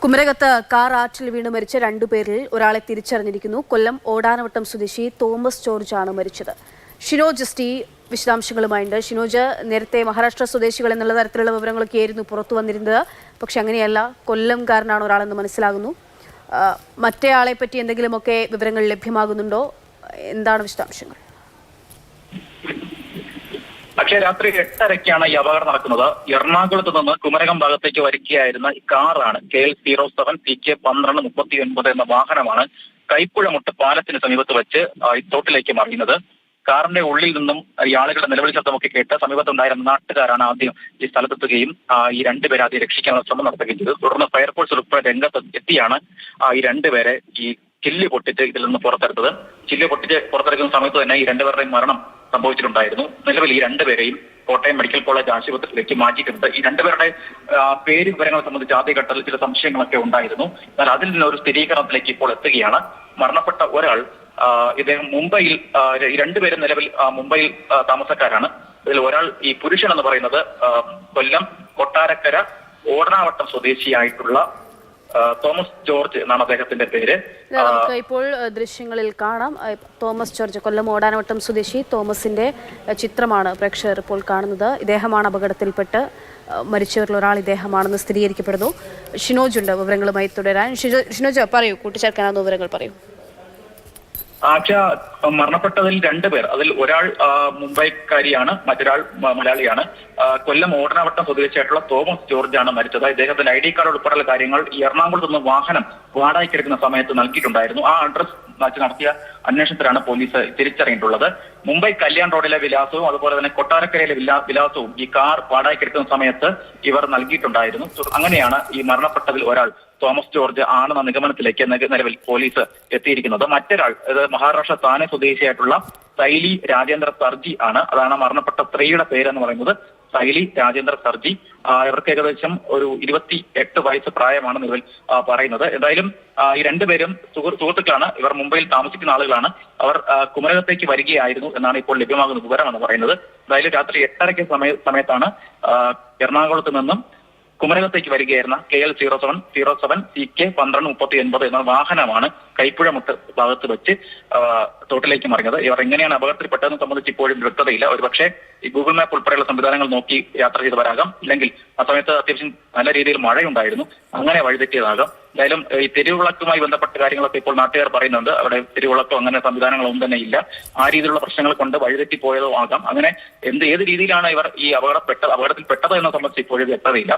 കുമരകത്ത് car ആറ്റിൽ വീണ് മരിച്ച രണ്ടുപേരിൽ ഒരാളെ തിരിച്ചറിഞ്ഞിരിക്കുന്നു. കൊല്ലം ഓടാനവട്ടം സ്വദേശി തോമസ് ജോർജ് ആണ് മരിച്ചത്. ഷിനോജ് എസ് ടി വിശദാംശങ്ങളുമായുണ്ട്. ഷിനോജ്, നേരത്തെ മഹാരാഷ്ട്ര സ്വദേശികൾ എന്നുള്ള തരത്തിലുള്ള വിവരങ്ങളൊക്കെയായിരുന്നു പുറത്തു വന്നിരുന്നത്. പക്ഷെ അങ്ങനെയല്ല, കൊല്ലംകാരനാണ് ഒരാളെന്ന് മനസ്സിലാകുന്നു. മറ്റേയാളെ പറ്റി എന്തെങ്കിലുമൊക്കെ വിവരങ്ങൾ ലഭ്യമാകുന്നുണ്ടോ? എന്താണ് വിശദാംശങ്ങൾ? പക്ഷേ രാത്രി 8:30-ക്കാണ് ഈ അപകടം നടക്കുന്നത്. എറണാകുളത്ത് നിന്ന് കുമരകം ഭാഗത്തേക്ക് വരികയായിരുന്ന ഈ കാറാണ് KL 07 CK 1239 എന്ന വാഹനമാണ് കൈപ്പുഴമുട്ട് പാലത്തിന് സമീപത്ത് വെച്ച് ഈ തോട്ടിലേക്ക് മറിയുന്നത്. കാറിന്റെ ഉള്ളിൽ നിന്നും ഈ ആളുകളുടെ നിലവിളി ശബ്ദമൊക്കെ കേട്ട് സമീപത്തുണ്ടായിരുന്ന നാട്ടുകാരാണ് ആദ്യം ഈ സ്ഥലത്തെത്തുകയും ഈ രണ്ടുപേരെ ആദ്യം രക്ഷിക്കാനുള്ള ശ്രമം നടത്തുകയും ചെയ്തു. തുടർന്ന് ഫയർഫോഴ്സ് ഉൾപ്പെടെ രംഗത്ത് എത്തിയാണ് ഈ രണ്ടുപേരെ ഈ ചില്ല് പൊട്ടിച്ച് ഇതിൽ നിന്ന് പുറത്തെടുത്തത്. ചില്ല് പൊട്ടിച്ച് പുറത്തെടുക്കുന്ന സമയത്ത് തന്നെ ഈ രണ്ടുപേരുടെയും മരണം സംഭവിച്ചിട്ടുണ്ടായിരുന്നു. നിലവിൽ ഈ രണ്ടുപേരെയും കോട്ടയം മെഡിക്കൽ കോളേജ് ആശുപത്രിയിലേക്ക് മാറ്റിയിട്ടുണ്ട്. ഈ രണ്ടുപേരുടെ പേര് വിവരങ്ങളെ സംബന്ധിച്ച് ആദ്യഘട്ടത്തിൽ ചില സംശയങ്ങളൊക്കെ ഉണ്ടായിരുന്നു. എന്നാൽ അതിൽ നിന്ന് ഒരു സ്ഥിരീകരണത്തിലേക്ക് ഇപ്പോൾ എത്തുകയാണ്. മരണപ്പെട്ട ഒരാൾ ഇദ്ദേഹം മുംബൈയിൽ, ഈ രണ്ടുപേരും നിലവിൽ മുംബൈയിൽ താമസക്കാരാണ്. ഇതിൽ ഒരാൾ, ഈ പുരുഷൻ എന്ന് പറയുന്നത് കൊല്ലം കൊട്ടാരക്കര ഓടനാവട്ടം സ്വദേശിയായിട്ടുള്ള തോമസ് ജോർജ് എന്നാണ് അദ്ദേഹത്തിന്റെ പേര്. നമുക്ക് ഇപ്പോൾ ദൃശ്യങ്ങളിൽ കാണാം. തോമസ് ജോർജ്, കൊല്ലം ഓടാനവട്ടം സ്വദേശി തോമസിന്റെ ചിത്രമാണ് പ്രേക്ഷകർ ഇപ്പോൾ കാണുന്നത്. ഇദ്ദേഹമാണ് അപകടത്തിൽപ്പെട്ട് മരിച്ചവരിൽ ഒരാൾ ഇദ്ദേഹമാണെന്ന് സ്ഥിരീകരിക്കപ്പെടുന്നു. ഷിനോജ് ഉണ്ട് വിവരങ്ങളുമായി തുടരാൻ. ഷിനോജ്, പറയൂ, കൂട്ടിച്ചേർക്കാനാകുന്ന വിവരങ്ങൾ പറയൂ. മരണപ്പെട്ടതിൽ രണ്ടുപേർ, അതിൽ ഒരാൾ മുംബൈക്കാരിയാണ്, മറ്റൊരാൾ മലയാളിയാണ്. കൊല്ലം ഓടനാവട്ടം സ്വദേശിയായിട്ടുള്ള തോമസ് ജോർജ് ആണ് മരിച്ചത്. ഇദ്ദേഹത്തിന്റെ ID കാർഡ് ഉൾപ്പെടെയുള്ള കാര്യങ്ങൾ എറണാകുളത്ത് നിന്ന് വാഹനം വാടകയ്ക്കെടുക്കുന്ന സമയത്ത് നൽകിയിട്ടുണ്ടായിരുന്നു. ആ അഡ്രസ് വെച്ച് നടത്തിയ അന്വേഷണത്തിലാണ് പോലീസ് തിരിച്ചറിഞ്ഞിട്ടുള്ളത്. മുംബൈ കല്യാൺ റോഡിലെ വിലാസവും അതുപോലെ തന്നെ കൊട്ടാരക്കരയിലെ വിലാസവും ഈ കാർ വാടകയ്ക്കെടുക്കുന്ന സമയത്ത് ഇവർ നൽകിയിട്ടുണ്ടായിരുന്നു. അങ്ങനെയാണ് ഈ മരണപ്പെട്ടതിൽ ഒരാൾ തോമസ് ജോർജ് ആണെന്ന നിഗമനത്തിലേക്ക് നിലവിൽ പോലീസ് എത്തിയിരിക്കുന്നത്. മറ്റൊരാൾ, അത് മഹാരാഷ്ട്ര താനെ സ്വദേശിയായിട്ടുള്ള സൈലി രാജേന്ദ്ര സർജി ആണ്. അതാണ് മരണപ്പെട്ട സ്ത്രീയുടെ പേരെന്ന് പറയുന്നത്, സൈലി രാജേന്ദ്ര സർജി. ഇവർക്ക് ഏകദേശം ഒരു 28 വയസ്സ് പ്രായമാണ് നിലവിൽ പറയുന്നത്. എന്തായാലും ഈ രണ്ടുപേരും സുഹൃത്തുക്കളാണ്. ഇവർ മുംബൈയിൽ താമസിക്കുന്ന ആളുകളാണ്. അവർ കുമരകത്തേക്ക് വരികയായിരുന്നു എന്നാണ് ഇപ്പോൾ ലഭ്യമാകുന്ന വിവരം എന്ന് പറയുന്നത്. എന്തായാലും രാത്രി 8:30 സമയത്താണ് എറണാകുളത്ത് നിന്നും കുമരകത്തേക്ക് വരികയായിരുന്ന KL 07 CK 1239 എന്ന വാഹനമാണ് കൈപ്പുഴമുട്ട് ഭാഗത്ത് വെച്ച് തോട്ടിലേക്ക് മറിഞ്ഞത്. ഇവർ എങ്ങനെയാണ് അപകടത്തിൽപ്പെട്ടതെന്ന് സംബന്ധിച്ച് ഇപ്പോഴും വ്യക്തതയില്ല. ഒരുപക്ഷെ ഈ ഗൂഗിൾ മാപ്പ് ഉൾപ്പെടെയുള്ള സംവിധാനങ്ങൾ നോക്കി യാത്ര ചെയ്തവരാകാം, ഇല്ലെങ്കിൽ ആ സമയത്ത് അത്യാവശ്യം നല്ല രീതിയിൽ മഴയുണ്ടായിരുന്നു, അങ്ങനെ വഴിതെറ്റിയതാകാം. എന്തായാലും ഈ തെരുവുവിളക്കുമായി ബന്ധപ്പെട്ട കാര്യങ്ങളൊക്കെ ഇപ്പോൾ നാട്ടുകാർ പറയുന്നുണ്ട്. അവിടെ തെരുവുവിളക്കോ അങ്ങനെ സംവിധാനങ്ങളൊന്നും തന്നെ ഇല്ല. ആ രീതിയിലുള്ള പ്രശ്നങ്ങൾ കൊണ്ട് വഴിതെറ്റി പോയതോ ആകാം. അങ്ങനെ ഏത് രീതിയിലാണ് ഇവർ ഈ അപകടത്തിൽപ്പെട്ടത് എന്ന സംബന്ധിച്ച് ഇപ്പോഴും വ്യക്തതയില്ല.